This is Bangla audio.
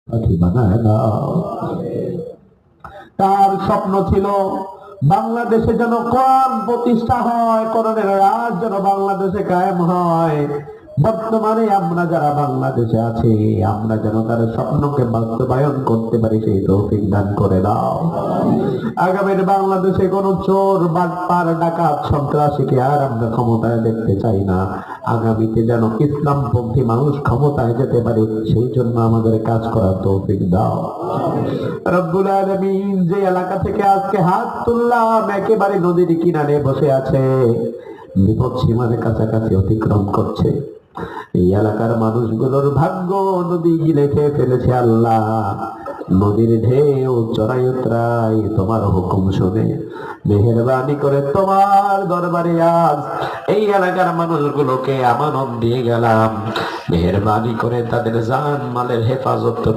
সাথী বানায় দাও। তার স্বপ্ন ছিল বাংলাদেশে যেন কোরআন প্রতিষ্ঠা হয়, কোরআনের রাজ যেন বাংলাদেশে কায়েম হয়। বর্তমানে আমরা যারা বাংলাদেশে আছি, আমরা যেন তার স্বপ্নকে বাস্তবায়ন করতে পারি, সেই তৌফিক দান করে দাও। আগামীর বাংলাদেশে কোন চোর, বাটপার, ডাকাত, সন্ত্রাসীকে আর আমরা ক্ষমতায় দেখতে চাই না। আগামীতে যেন ইসলামপন্থী মানুষ ক্ষমতায় যেতে পারে, সেই জন্য আমাদের কাজ করার তৌফিক দাও। রব্বুল আলামিন যে এলাকা থেকে আজকে হাত তুললাম, একেবারে নদীর কিনারে বসে আছে, বিপদ সীমার কাছাকাছি অতিক্রম করছে। এই এলাকার মানুষগুলোর ভাগ্য নদী গিলে খেয়ে ফেলেছে। আল্লাহ, নদীর ঢেউ চড়াই উতরাই তোমার হুকুম শুনে মেহেরবানি করে তোমার দরবারে আজ এই এলাকার মানুষগুলোকে আমানত দিয়ে গেলাম। মেহেরবানি করে তাদের জান মালের হেফাজত তুমি